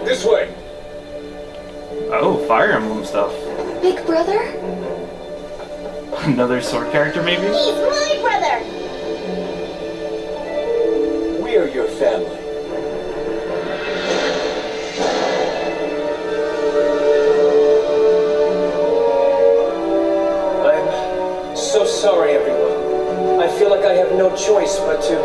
This way. Oh, Fire Emblem stuff. Big brother? Another sword character, maybe? He's my brother! We are your family. I'm so sorry, everyone. I feel like I have no choice but to...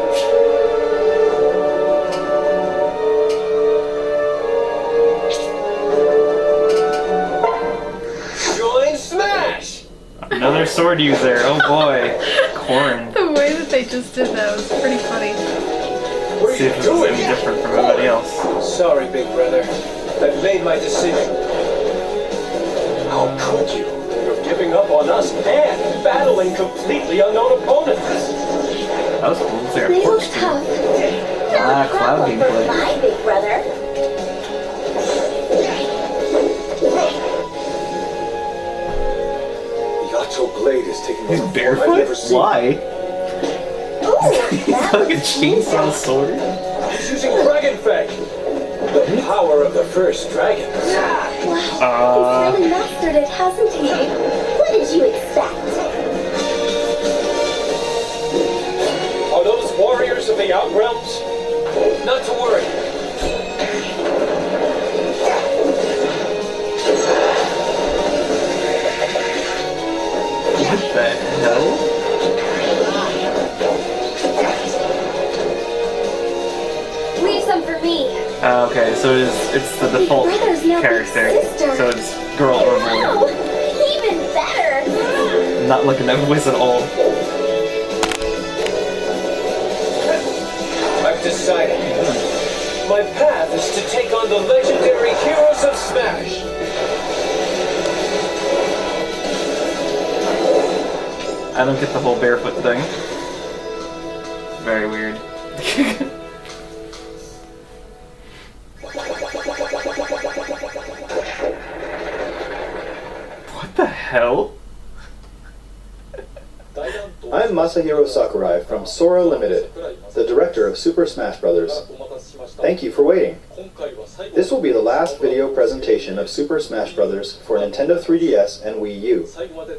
Another sword user, oh boy. Corrin. The way that they just did that was pretty funny. Let's see if this is any different from everybody else. Sorry, big brother. I've made my decision. How could you? You're giving up on us and battling completely unknown opponents. That was cool. It's like a They look corpse tough. too. No Cloud problem for gameplay. my big brother. Blade is taking He's a form I've barefoot? never seen. Why? Ooh, He's that like a was chainsaw sword. He's using Dragon Fang. The power of the first dragon. Wow, he's really mastered it, hasn't he? What did you expect? Are those warriors of the Outrealms? Not to worry. What the hell? Leave some for me. Okay, so it's the default brother's now big character. sister. So it's girl or Wow, boy. even better. Not looking at voice at all. I've decided. My path is to take on the legendary heroes of Smash. I don't get the whole barefoot thing. Very weird. What the hell? I'm Masahiro Sakurai from Sora Limited, the director of Super Smash Bros. Thank you for waiting. This will be the last video presentation of Super Smash Bros. For Nintendo 3DS and Wii U.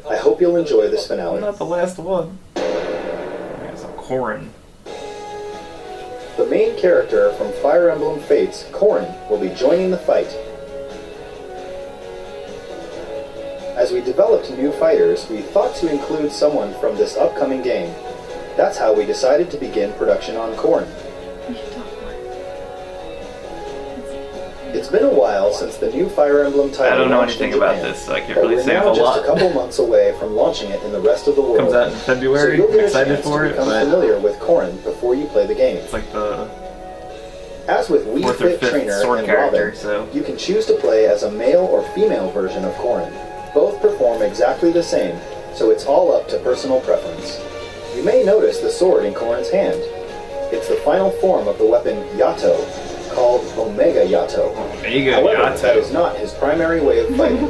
I hope you'll enjoy this finale. Not the last one. There's a Corrin. The main character from Fire Emblem Fates, Corrin, will be joining the fight. As we developed new fighters, we thought to include someone from this upcoming game. That's how we decided to begin production on Corrin. It's been a while since the new Fire Emblem title I don't know launched in anything about Japan, this, so I can't but really we're say a now whole just lot. a couple months away from launching it in the rest of the world. Comes out in February. So you'll get a Excited chance for to it, become but familiar with Corrin before you play the game. it's like the As with Wii fourth or Fit fifth Trainer sword and character, Robin, so you can choose to play as a male or female version of Corrin. Both perform exactly the same, so it's all up to personal preference. You may notice the sword in Corrin's hand. It's the final form of the weapon Yato, called Omega Yato. Omega However, that is Yato. not his primary way of fighting.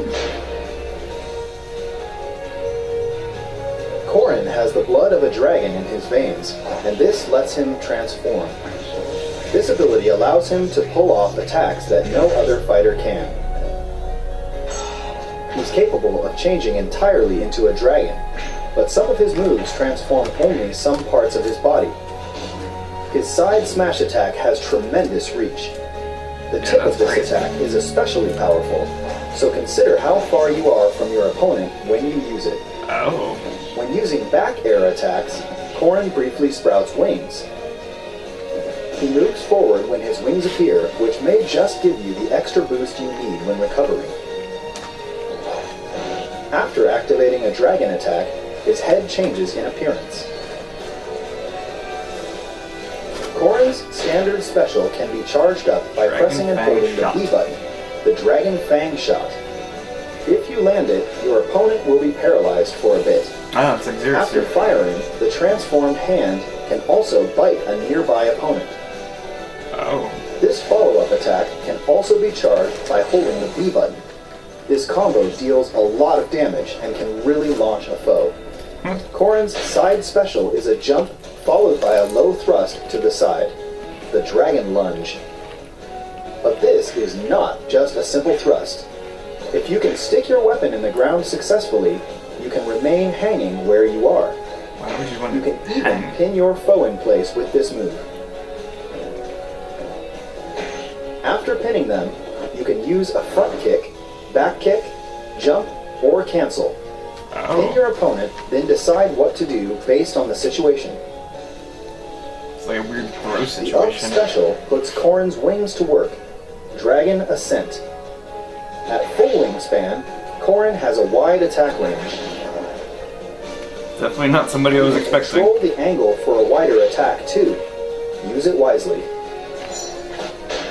Corrin has the blood of a dragon in his veins, and this lets him transform. This ability allows him to pull off attacks that no other fighter can. He's capable of changing entirely into a dragon, but some of his moves transform only some parts of his body. His side smash attack has tremendous reach. The tip of this attack is especially powerful, so consider how far you are from your opponent when you use it. Oh. When using back air attacks, Corrin briefly sprouts wings. He moves forward when his wings appear, which may just give you the extra boost you need when recovering. After activating a dragon attack, his head changes in appearance. Corrin's standard special can be charged up by Dragon pressing and Fang holding the shot. B button, the Dragon Fang shot. If you land it, your opponent will be paralyzed for a bit. Ah, it's like Zero After Suit. firing, the transformed hand can also bite a nearby opponent. Oh. This follow-up attack can also be charged by holding the B button. This combo deals a lot of damage and can really launch a foe. Corrin's side special is a jump followed by a low thrust to the side, the Dragon Lunge. But this is not just a simple thrust. If you can stick your weapon in the ground successfully, you can remain hanging where you are. Why would you want You to can even hang? pin your foe in place with this move. After pinning them, you can use a front kick, back kick, jump, or cancel. Pin your opponent, then decide what to do based on the situation. It's like a weird throw The up situation. special puts Corrin's wings to work. Dragon Ascent. At full wingspan, Corrin has a wide attack range. Definitely not somebody I was expecting. Control the angle for a wider attack too. Use it wisely.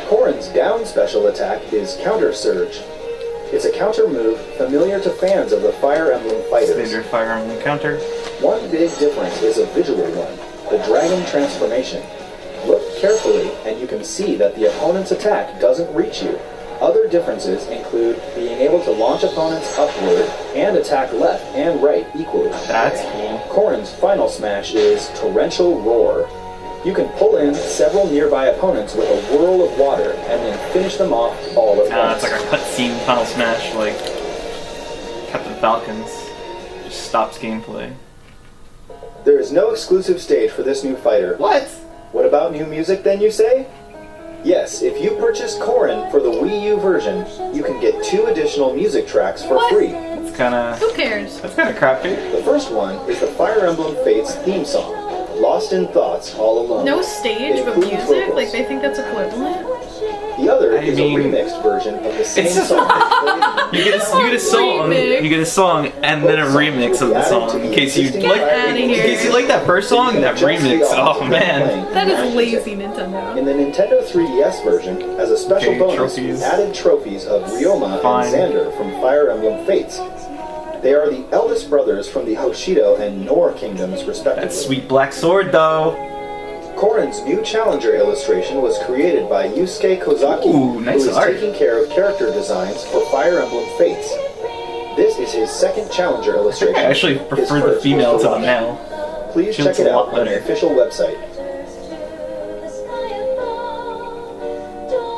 Corrin's down special attack is Counter Surge. It's a counter move familiar to fans of the Fire Emblem fighters. Standard Fire Emblem counter. One big difference is a visual one, the dragon transformation. Look carefully and you can see that the opponent's attack doesn't reach you. Other differences include being able to launch opponents upward and attack left and right equally. That's cool. Corrin's final smash is Torrential Roar. You can pull in several nearby opponents with a whirl of water and then finish them off all at once. It's like a cutscene Final Smash, like Captain Falcon's. Just stops gameplay. There is no exclusive stage for this new fighter. What? What about new music then, you say? Yes, if you purchase Corrin for the Wii U version, you can get 2 additional music tracks for What? free. It's kinda... Who cares? That's kinda crappy. The first one is the Fire Emblem Fates theme song, Lost in Thoughts All Alone. No stage, It but includes music? vocals. Like, they think that's equivalent? The other I is mean, a remixed version of the same it's just- song. played You get a song, Remix. you get a song, and then a remix of the song. In case you Get like, outta in here. case you like that first song, that remix. Oh man. That is lazy, Nintendo. In the Nintendo 3DS version, as a special Okay, bonus, trophies. we added trophies of Ryoma Fine. and Xander from Fire Emblem Fates. They are the eldest brothers from the Hoshido and Nor kingdoms, respectively. That sweet black sword, though. Corrin's new challenger illustration was created by Yusuke Kozaki, Ooh, nice who is art. taking care of character designs for Fire Emblem Fates. This is his second challenger illustration. I actually His prefer the first female was to the watch. male. Please She check looks it a lot out on the better. official website.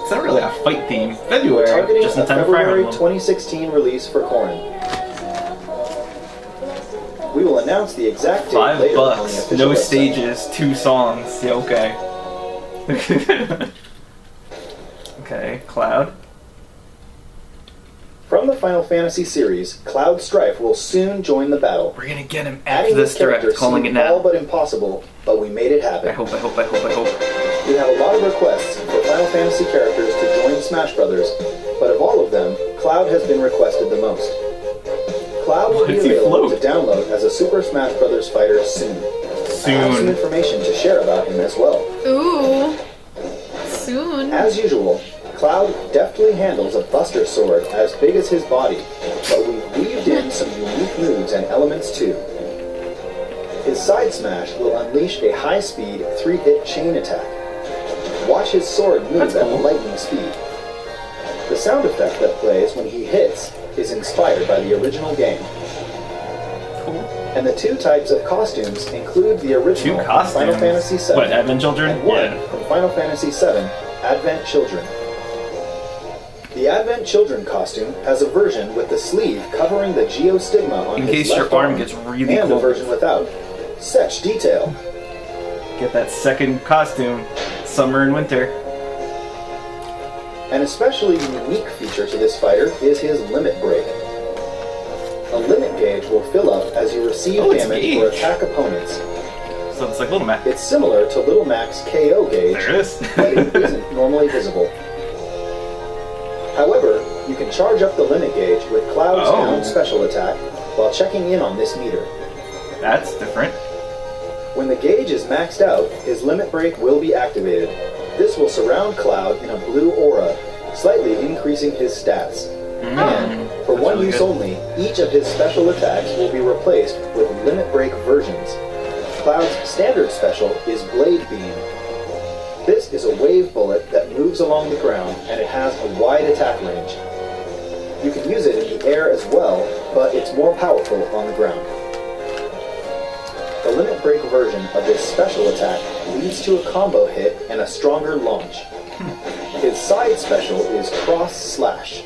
It's not really a fight theme. February, Targeting just in a time for Fire February Emblem. 2016 release for Corrin. We will announce the exact date $5, later on the official no website. stages, 2 songs. Yeah, okay. Okay, Cloud. From the Final Fantasy series, Cloud Strife will soon join the battle. We're gonna get him after Adding this this character direct, calling it seemed all now. but impossible, but we made it happen. I hope. We have a lot of requests for Final Fantasy characters to join Smash Brothers, but of all of them, Cloud has been requested the most. Cloud will Why be does he available to float? download as a Super Smash Brothers fighter soon. I have some Soon. information to share about him as well. Ooh. Soon. As usual, Cloud deftly handles a Buster Sword as big as his body, but we've weaved in some unique moves and elements too. His side smash will unleash a high-speed 3-hit chain attack. Watch his sword move That's at cool. lightning speed. The sound effect that plays when he hits is inspired by the original game. Cool. And the 2 types of costumes include the 2 original from costumes. Final Fantasy VII What, Advent Children? and 1 Yeah. from Final Fantasy VII, Advent Children. The Advent Children costume has a version with the sleeve covering the geostigma on In his case left your arm gets really and a cold. version without. Such detail. Get that second costume. Summer and winter. An especially unique feature to this fighter is his limit break. A limit gauge will fill up as you receive Oh, it's damage gauge. or attack opponents. So it's like Little Mac. It's similar to Little Mac's KO gauge, There it is. but it isn't normally visible. However, you can charge up the limit gauge with Cloud's Oh. down special attack while checking in on this meter. That's different. When the gauge is maxed out, his limit break will be activated. This will surround Cloud in a blue aura, slightly increasing his stats. And, for That's one really use good. only, each of his special attacks will be replaced with limit break versions. Cloud's standard special is Blade Beam. This is a wave bullet that moves along the ground, and it has a wide attack range. You can use it in the air as well, but it's more powerful on the ground. The limit break version of this special attack leads to a combo hit and a stronger launch. His side special is Cross Slash.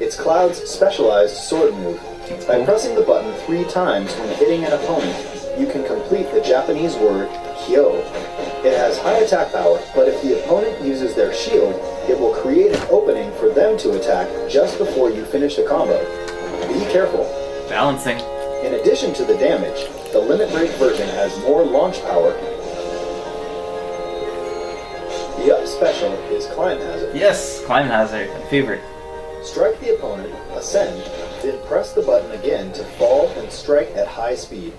It's Cloud's specialized sword move. By pressing the button 3 times when hitting an opponent, you can complete the Japanese word Kyo. It has high attack power, but if the opponent uses their shield, it will create an opening for them to attack just before you finish the combo. Be careful. Balancing. In addition to the damage, the Limit Break version has more launch power. The up special is Climb Hazard. Yes, Climb Hazard, my favorite. Strike the opponent, ascend, then press the button again to fall and strike at high speed.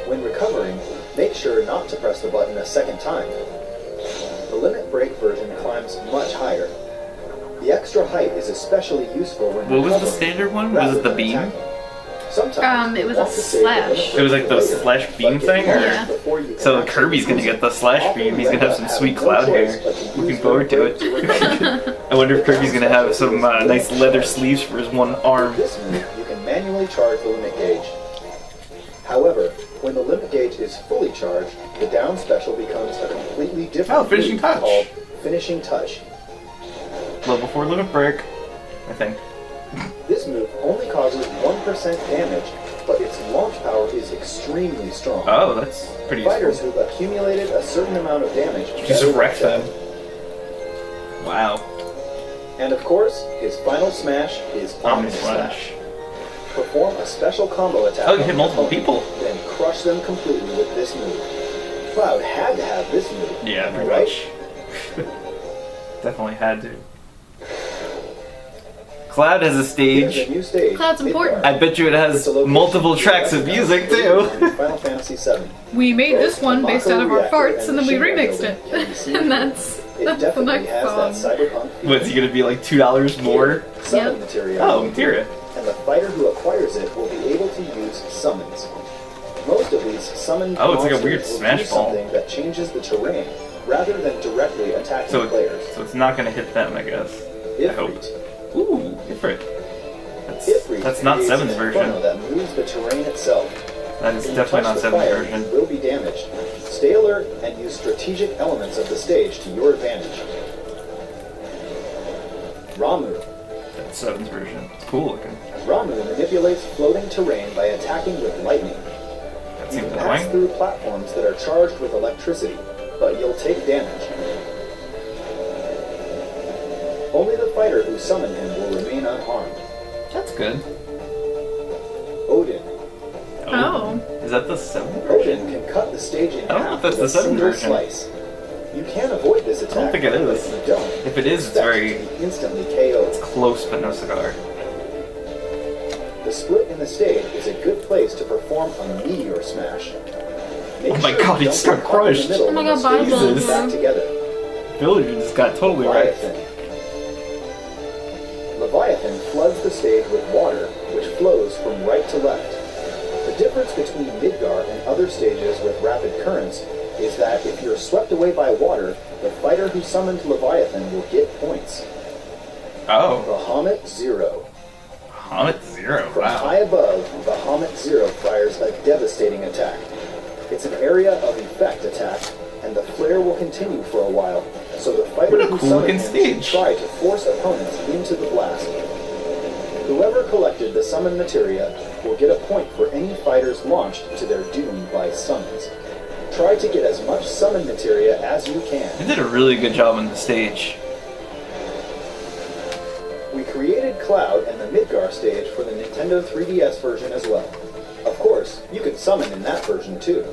When recovering, make sure not to press the button a second time. The Limit Break version climbs much higher. The extra height is especially useful when What was the recovering, standard one? rather Was it the than beam? attacking. Sometimes It was you a want to save the Limit slash. Break It was like the for later, slash but beam get thing, or? launched before you can So actually Kirby's gonna use get the slash beam. He's gonna have some sweet Often, cloud Red hair. Hat has Looking use forward to their it. break recover. I wonder if Kirby's gonna have some nice leather sleeves for his one arm. With this move, you can manually charge the limit gauge. However, when the limit gauge is fully charged, the down special becomes a completely different Finishing move touch. called Finishing Touch. Level 4 limit break, I think. This move only causes 1% damage, but its launch power is extremely strong. Oh, that's pretty Fighters useful. who've accumulated a certain amount of damage Just better wreck than them. Wow. And of course, his final smash is Omni Omni Slash. Perform a special combo attack. Oh, you on hit the multiple opponent, people. Then crush them completely with this move. Cloud had to have this move. Yeah, am I pretty right? much. Definitely had to. Cloud has a Here's stage. a new stage. Cloud's important. I bet you it has It's a location multiple tracks of music too. in Final Fantasy VII. We made this one based out of our Mako farts, and then we reactor remixed and it. Shinra building can be seen And here. that's It the definitely next has that song. cyberpunk feeling. What's it gonna be like $2 more? Summon Yep. material. Oh, materia. And the fighter who acquires it will be able to use summons. Most of these summoned Oh, it's like a monsters weird will smash do ball. something that changes the terrain rather than directly attacking So, players. so it's not gonna hit them, I guess. I hope. Ifrit. Ooh, Ifrit. Ifrit That's not creates 7's an version. inferno that moves the terrain itself. That is When you definitely touch not the 7's fire, version. you will be damaged. Stay alert and use strategic elements of the stage to your advantage. Ramu. That's 7's version. It's cool looking. Ramu manipulates floating terrain by attacking with lightning. That You seems can pass annoying. through platforms that are charged with electricity, but you'll take damage. Only the fighter who summoned him will remain unharmed. That's good. Odin. Oh. Is that the 7th version? Odin can cut the stage in I don't know half if that's with the a 7th single version. slice. You can avoid this attack, think it but is. if you don't, If it is, it's expect very to be instantly KO'd. close but no cigar. The split in the stage is a good place to perform a meteor smash. Make Oh my sure God, you he just don't got get caught in the crushed. middle Oh my when the God, stage Bible. is back together. Villager just got totally wrecked. Leviathan floods the stage with water, which flows from right to left. The difference between Midgar and other stages with rapid currents is that if you're swept away by water, the fighter who summoned Leviathan will get points. Oh, Bahamut Zero. Comet Zero. From Wow. high above, Bahamut Zero fires a devastating attack. It's an area of effect attack, and the flare will continue for a while, so the fighter What a who cool summoned looking him stage. should try to force opponents into the blast. Whoever collected the summon materia will get a point for any fighters launched to their doom by summons. Try to get as much summon materia as you can. They did a really good job on the stage. We created Cloud and the Midgar stage for the Nintendo 3DS version as well. Of course, you could summon in that version too.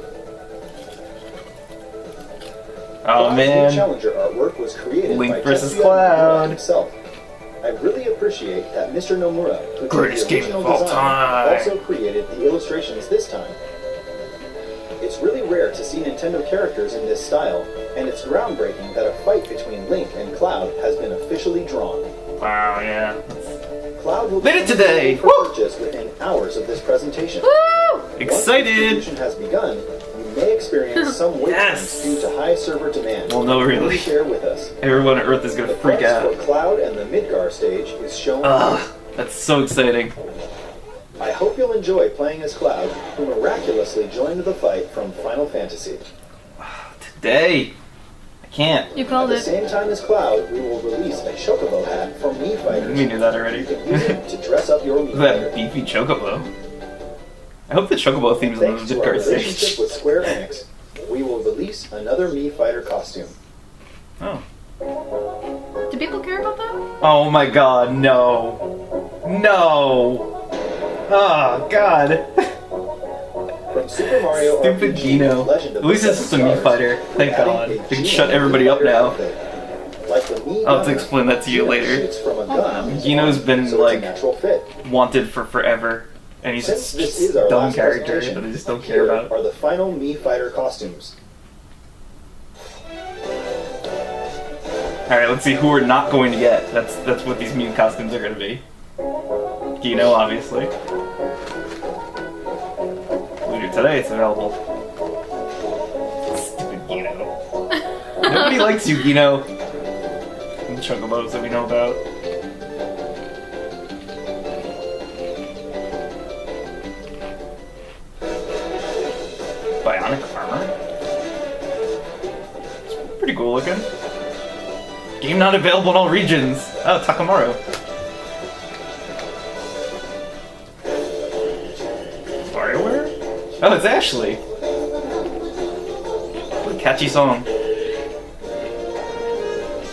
Oh Cloud's new man. Challenger artwork was created Link by versus Tetsuya Cloud. Nomura himself. I really appreciate that Mr. Nomura, who did Greatest the game original of all design, time. also created the illustrations this time. It's really rare to see Nintendo characters in this style, and it's groundbreaking that a fight between Link and Cloud has been officially drawn. Wow, yeah. Cloud will Did it be today! for Woo! purchase within hours of this presentation. Woo! Once Excited! distribution has begun, you may experience some wait Yes! times due to high server demand. Well, no, really. Please share with us. Everyone on Earth is The gonna freak price out. for Cloud and the Midgar stage is shown. Ugh, that's so exciting. I hope you'll enjoy playing as Cloud, who miraculously joined the fight from Final Fantasy. Today, I Can't. You At called the it. same time as Cloud, we will release a Chocobo hat for Mii Fighters. We knew that already. You can use it to dress up your Mii That Fighter. beefy chocobo. I hope the chocobo theme's on Thanks the to our card relationship stage. with Square Enix, we will release another Mii Fighter costume. Oh. Do people care about that? Oh my god, no. No! Oh god. From Super Mario Stupid RPG, Gino. Legend of At least the it's just a Seven Mii Stars, Fighter. Thank adding god. a They can Gino shut Mii everybody up Fighter now. outfit. Like the Mii I'll have to gunner, explain that to you Gino later. shoots from a gun, Gino's been, so it's a like, natural fit. wanted for forever. And he's Since just this is our dumb last character presentation, that I just don't care here about. are the final Mii Fighter costumes. Alright, let's see who we're not going to get. That's what these Mii costumes are going to be. Gino, obviously. Later today, it's available. Stupid Gino. Nobody likes you, Gino. And the chocobos that we know about. Bionic armor? It's pretty cool looking. Game not available in all regions. Oh, Takamaru. WarioWare? Oh, it's Ashley. What a catchy song.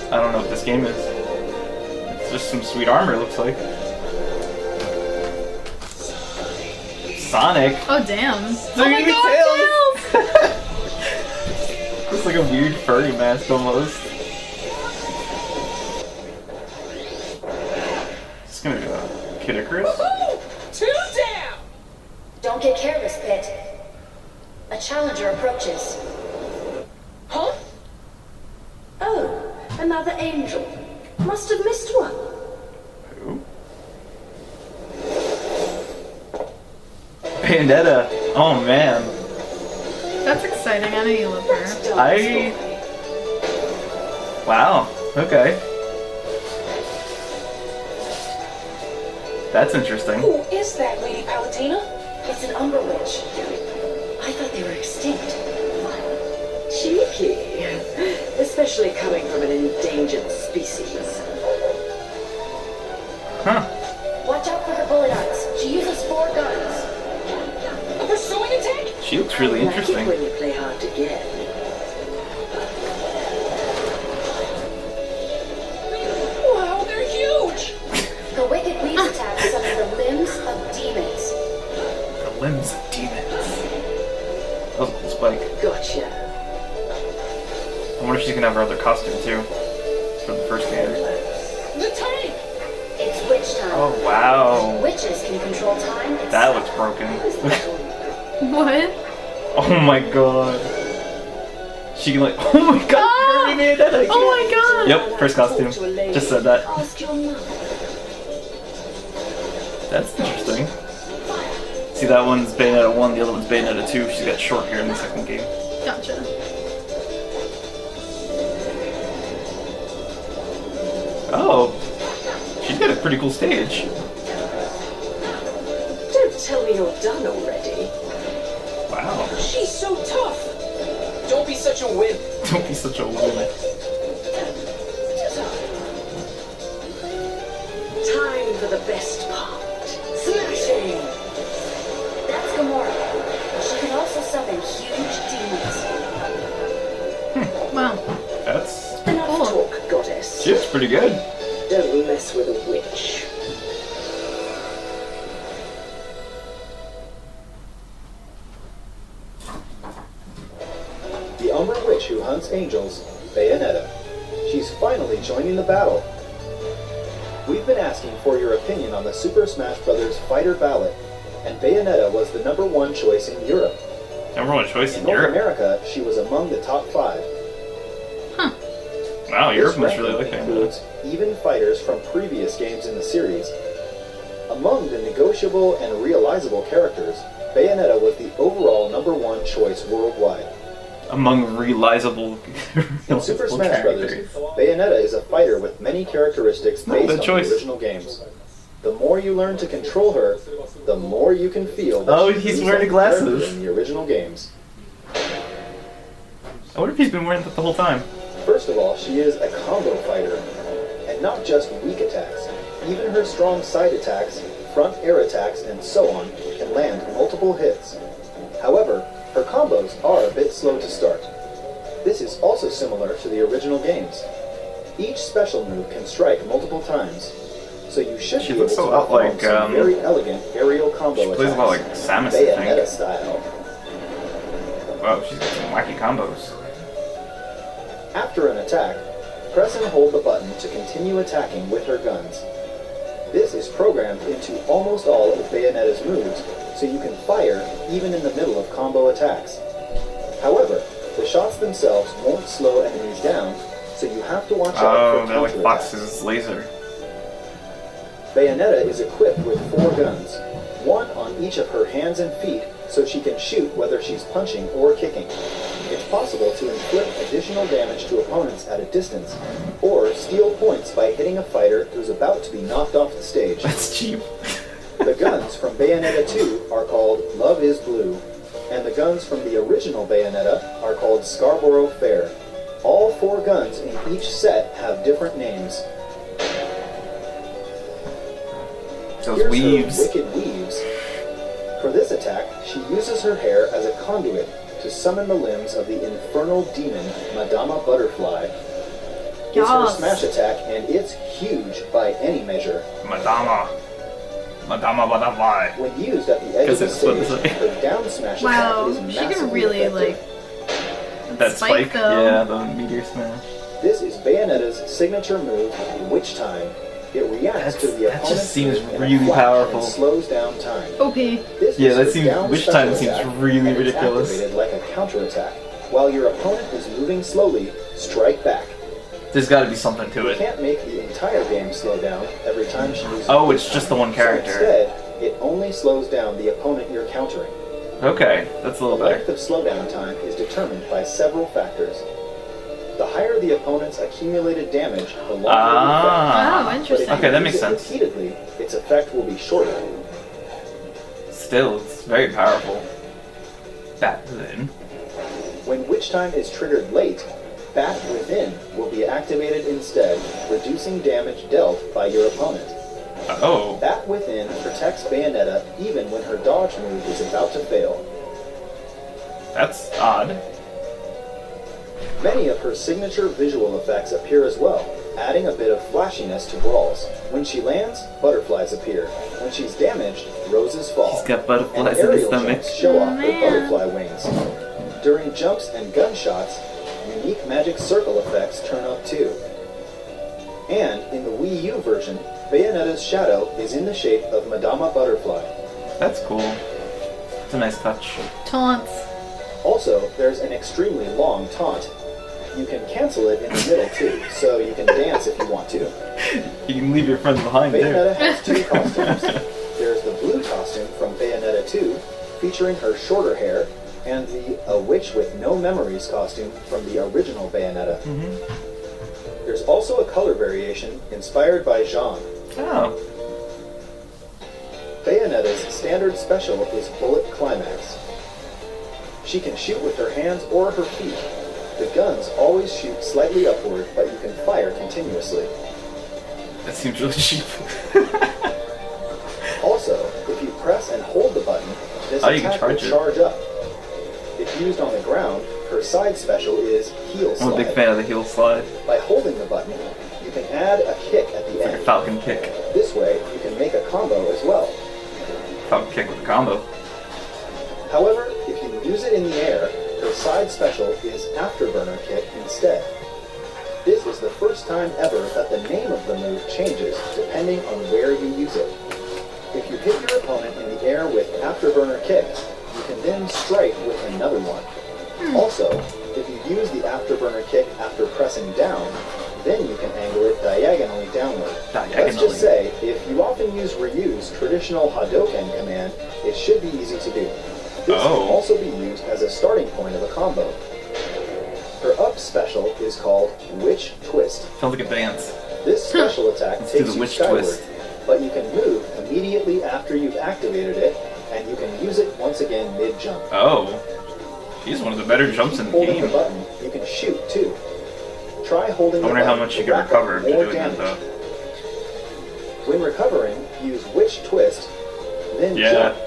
I don't know what this game is. It's just some sweet armor, it looks like. Sonic. Oh damn! Look Oh my at the god, tails! tails! Looks like a weird furry mask almost. Just gonna do a Kid Icarus? Two down! Don't get careless, Pit. A challenger approaches. Huh? Oh, another angel. Must have missed one. Who? Bayonetta. Oh man. That's exciting. I know you love her. Wow. Okay. That's interesting. Who is that, Lady Palutena? It's an Umber Witch. I thought they were extinct. Cheeky. Especially coming from an endangered species. Huh. Watch out for her bullet arts. She uses 4 guns. A pursuing attack? She looks really I like it interesting. when you play hard to get. Wow, they're huge! Her wicked weave attack summon the limbs of demons. The limbs of demons. That was a cool spike. Gotcha. I wonder if she's gonna have her other costume too. For the first game. The tank! It's witch time. Oh wow. Witches can control time. That looks broken. What? Oh my god. She can like, oh my god, Ah! Bayonetta, I Oh my god! Yep, first costume. Just said that. Ask your mother. That's interesting. See, that one's Bayonetta 1, the other one's Bayonetta 2. She's got short hair in the second game. Gotcha. Oh, she's got a pretty cool stage. Don't tell me you're done already. Wow. She's so tough! Don't be such a wimp. Don't be such a woman. Time for the best part. Smashing! That's Gamora. She can also summon huge demons. Wow. That's... Enough Cool. talk, goddess. She looks pretty good. Don't mess with a witch. The Umber Witch who hunts angels, Bayonetta. She's finally joining the battle. We've been asking for your opinion on the Super Smash Bros. Fighter ballot, and Bayonetta was the #1 choice in Europe. Number one choice In in North Europe. America, she was among the top 5. Wow, This Europe must really ranking like Bayonetta. includes even fighters from previous games in the series. Among the negotiable and realizable characters, Bayonetta was the overall #1 choice worldwide. Among realizable, In Super realizable Smash Bros., characters. Bayonetta is a fighter with many characteristics No, based good on choice. the original games. The more you learn to control her, the more you can feel that Oh, she he's moves wearing like a character glasses. in the original games. I wonder if he's been wearing that the whole time. First of all, she is a combo fighter, and not just weak attacks. Even her strong side attacks, front air attacks, and so on can land multiple hits. However, her combos are a bit slow to start. This is also similar to the original games. Each special move can strike multiple times, so you should She be looks able a to lot perform like, some very elegant aerial combo she plays a lot like attacks, Samus, I Bayonetta think. style. Wow, she's got some wacky combos. After an attack, press and hold the button to continue attacking with her guns. This is programmed into almost all of Bayonetta's moves, so you can fire even in the middle of combo attacks. However, the shots themselves won't slow enemies down, so you have to watch out Oh, for they're like counterattacks. Fox's laser. Bayonetta is equipped with 4 guns, one on each of her hands and feet, so she can shoot whether she's punching or kicking. It's possible to inflict additional damage to opponents at a distance, or steal points by hitting a fighter who's about to be knocked off the stage. That's cheap. The guns from Bayonetta 2 are called Love is Blue, and the guns from the original Bayonetta are called Scarborough Fair. All 4 guns in each set have different names. Those Here's weaves. her Wicked Weaves. For this attack, she uses her hair as a conduit to summon the limbs of the infernal demon Madama Butterfly. It's her Yes. smash attack, and it's huge by any measure. Madama Butterfly. When used at the edge of the Guess that's what stage, to say. her down smash Wow, attack is she can massively really effective. like That spike, though. yeah, the meteor smash. This is Bayonetta's signature move, Witch Time. It reacts to the That opponent's just seems move in a really flash powerful. and slows down time. OP. This Yeah, is that her seems- down Witch special Time seems attack, really and it's ridiculous. activated like a counterattack. While your opponent is moving slowly, strike back. There's got to be something to You it. can't make the entire game slow down every time she uses Oh, Witch it's just Time. the one character. So instead, it only slows down the opponent you're countering. Okay, that's a The little length better. of slowdown time is determined by several factors. The higher the opponent's accumulated damage, the longer the effect. Ah, Oh, But if interesting. you Okay, that use makes it sense. repeatedly, its effect will be shorter. still, it's very powerful. Back then. When Witch Time is triggered late, Bat Within will be activated instead, reducing damage dealt by your opponent. Oh, Bat Within protects Bayonetta even when her dodge move is about to fail. that's odd. Many of her signature visual effects appear as well, adding a bit of flashiness to brawls. When she lands, butterflies appear. When she's damaged, roses fall. He's got And butterflies in his aerial stomach. jumps show off her Man. butterfly wings. During jumps and gunshots, unique magic circle effects turn up too. And in the Wii U version, Bayonetta's shadow is in the shape of Madama Butterfly. That's cool. It's a nice touch. Taunts. Also, there's an extremely long taunt. You can cancel it in the middle too, so you can dance if you want to. You can leave your friends behind Bayonetta there. has 2 costumes. There's the blue costume from Bayonetta 2, featuring her shorter hair, and the A Witch with No Memories costume from the original Bayonetta. There's also a color variation inspired by Jean. Oh, Bayonetta's standard special is Bullet Climax. She can shoot with her hands or her feet. The guns always shoot slightly upward, but you can fire continuously. that seems really cheap. Also, if you press and hold the button, this Oh, you can attack will charge it. charge up. If used on the ground, her side special is Heel I'm a big Slide. fan of the heel slide. By holding the button, you can add a kick at the It's like a end. falcon kick. This way, you can make a combo as well. Falcon kick with a combo. However, if you use it in the air, her side special is Afterburner Kick instead. This is the first time ever that the name of the move changes depending on where you use it. If you hit your opponent in the air with Afterburner Kick, you can then strike with another one. Also, if you use the Afterburner Kick after pressing down, then you can angle it diagonally downward. Let's Diagonally. just say, if you often use Ryu's traditional Hadoken command, it should be easy to do. This Oh. can also be used as a starting point of a combo. Her up special is called Witch Twist. Sounds like a dance. This special attack Let's do takes the you Witch skyward, Twist. but you can move immediately after you've activated it, and you can use it once again mid-jump. Oh, she's one of the better jumps in the Holding game. the button, you can shoot too. Try holding I the wonder how button much you to can rack up recover after more doing that, damage. though. When recovering, use Witch Twist, then Yeah. jump,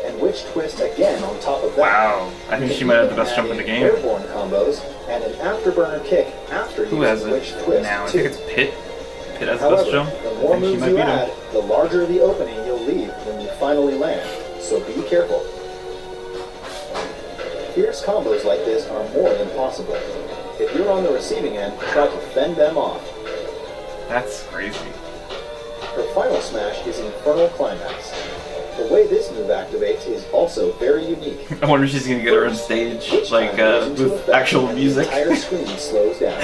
and Witch Twist again on top of that. Wow. I think she might have the best jump in the game. Airborne combos and an afterburner kick after Who using has Witch it Twist now? I too. think it's Pit. Pit has the However, best jump. the I more think she moves might you beat add, him. the larger the opening you'll leave when you finally land, so be careful. Fierce combos like this are more than possible. If you're on the receiving end, try to fend them off. That's crazy. Her final smash is Infernal Climax. The way this move activates is also very unique. I wonder if she's gonna get her on stage, Each like, time goes into with effect actual and music. The entire screen slows down.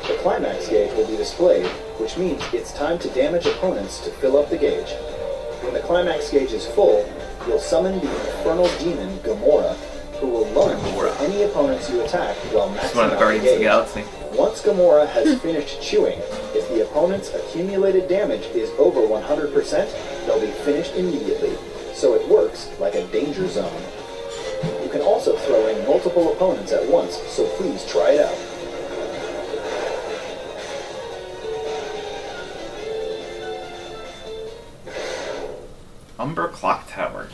The climax gauge will be displayed, which means it's time to damage opponents to fill up the gauge. When the climax gauge is full, you'll summon the infernal demon Gamora, who will lunge for any opponents you attack while maxing It's one of the out Guardians of the gauge. Galaxy. Once Gamora has finished chewing, if the opponent's accumulated damage is over 100%, they'll be finished immediately, so it works like a danger zone. You can also throw in multiple opponents at once, so please try it out. Umbra Clock Tower.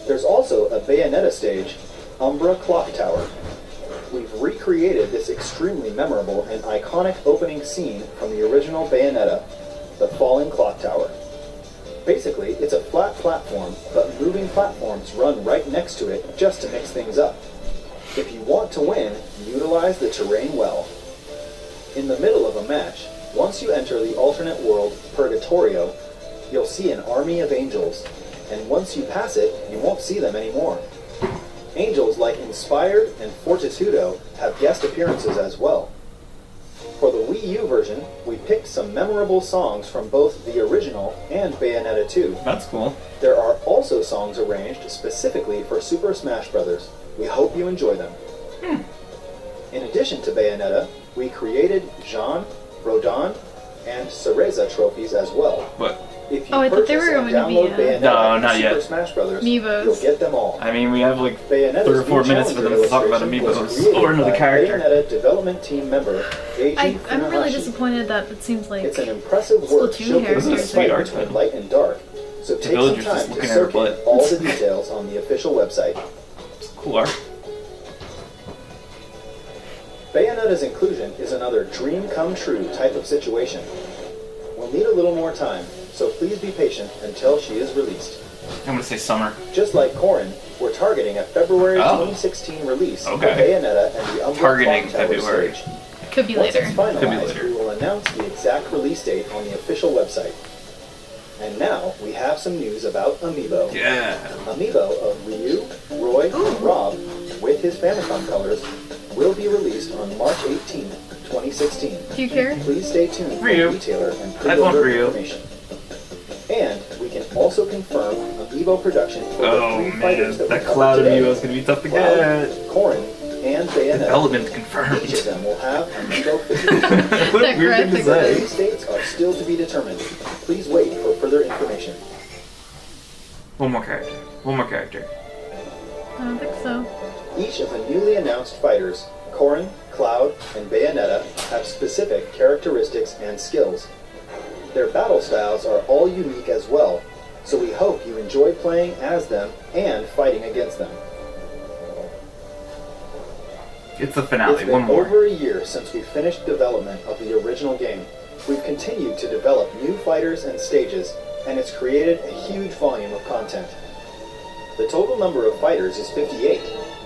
There's also a Bayonetta stage, Umbra Clock Tower. We've recreated this extremely memorable and iconic opening scene from the original Bayonetta, the Falling Clock Tower. Basically, it's a flat platform, but moving platforms run right next to it just to mix things up. If you want to win, utilize the terrain well. In the middle of a match, once you enter the alternate world, Purgatorio, you'll see an army of angels, and once you pass it, you won't see them anymore. Angels like Inspired and Fortitudo have guest appearances as well. For the Wii U version, we picked some memorable songs from both the original and Bayonetta 2. That's cool. There are also songs arranged specifically for Super Smash Bros. We hope you enjoy them. In addition to Bayonetta, we created Jean, Rodin, and Cereza trophies as well. But If you Oh, I thought they purchase were and going to be, download Bayonetta No, and not Super yet. Smash Bros., Amiibos. you'll get them all. I mean, we have like Bayonetta's 3 or 4 new minutes for them to talk about illustration was amiibos created or another by character. Bayonetta development team member Eiji I'm really Funahashi. disappointed that it seems like It's an impressive work Splatoon showcasing the characters. fight Art between style. light and dark. So take some villager's just time to looking at her soak in butt. all the details on the official website. Cool art. Bayonetta's inclusion is another dream come true type of situation. We'll need a little more time, so please be patient until she is released. I'm gonna say summer. Just like Corrin, we're targeting a February Oh. 2016 release Okay. for Bayonetta and the Umbra Targeting Clock Tower February. stage. could be Once later. it's finalized, Could be later. we will announce the exact release date on the official website. And now we have some news about Amiibo. Yeah. Amiibo of Ryu, Roy, and Rob, with his Famicom colors, will be released on March 18, 2016. Do you care? Please stay tuned for Ryu. retailer and I'd want pre-order Ryu. information. And we can also confirm Amiibo production for the Oh 3 man, fighters that we that covered cloud today. amiibo is gonna be tough to Cloud, get. Corrin, and Bayonetta. Development Each of confirmed. them will have Amiibo figures. What a That weird thing to graphic The say. release dates are still to be determined. Please wait for further information. One more character. One more character. I don't think so. Each of the newly announced fighters, Corrin, Cloud, and Bayonetta, have specific characteristics and skills. Their battle styles are all unique as well, so we hope you enjoy playing as them and fighting against them. It's the finale. It's been One more. over a year since we finished development of the original game. We've continued to develop new fighters and stages, and it's created a huge volume of content. The total number of fighters is 58.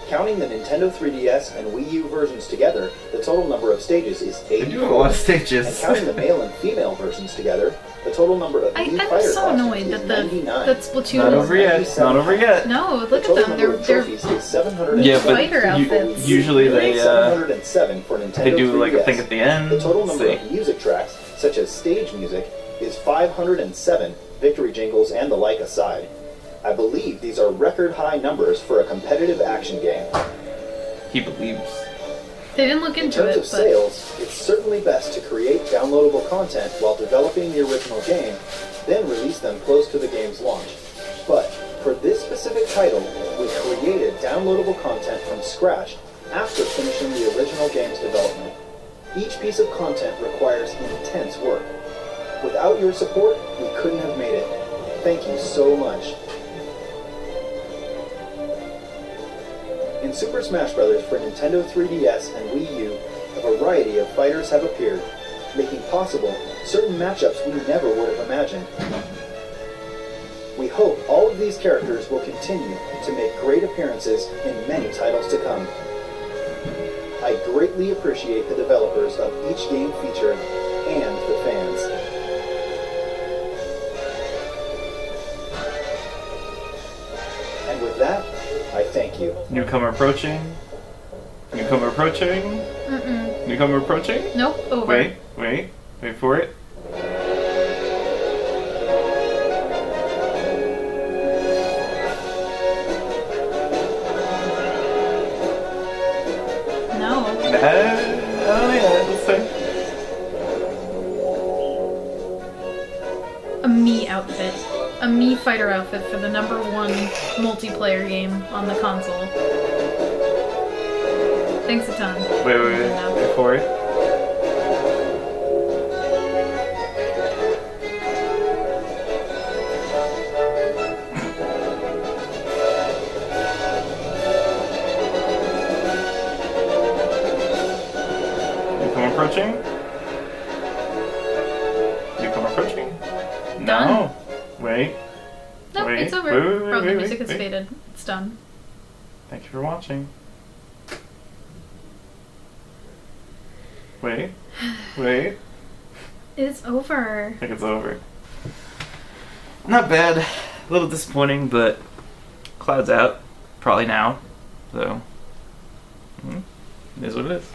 Counting the Nintendo 3DS and Wii U versions together, the total number of stages is They 84. do have a lot of And stages. counting the male and female versions together, the total number of new I'm fighter so annoyed costumes that is 99. that Splatoon Not is over yet. It's not over yet. No, The look at total them. number of They're trophies is 707. Yeah, but Fighter outfits. usually they 707 for Nintendo they do like a 3DS. thing at the end. The total number See. of music tracks, such as stage music, is 507, victory jingles and the like aside. I believe these are record high numbers for a competitive action game. He believes. They didn't look In into terms it, of but sales, it's certainly best to create downloadable content while developing the original game, then release them close to the game's launch. But for this specific title, we created downloadable content from scratch after finishing the original game's development. Each piece of content requires intense work. Without your support, we couldn't have made it. Thank you so much. In Super Smash Bros. For Nintendo 3DS and Wii U, a variety of fighters have appeared, making possible certain matchups we never would have imagined. We hope all of these characters will continue to make great appearances in many titles to come. I greatly appreciate the developers of each game featured and the fans. And with that, I thank you. Newcomer approaching. Newcomer approaching. Mm-mm. Newcomer approaching. Nope, over. Wait for it. No. Oh yeah, let's see. A Mii outfit. A Mii fighter outfit for the #1 multiplayer game on the console. Thanks a ton. Wait for it. Newcomer approaching. Newcomer approaching. Done. No. Wait. Nope, Wait, it's over. wait, The wait, music is wait. faded. It's done. Thank you for watching. Wait. It's over. I think it's over. Not bad. A little disappointing, but Cloud's out. Probably now. So, it is what it is.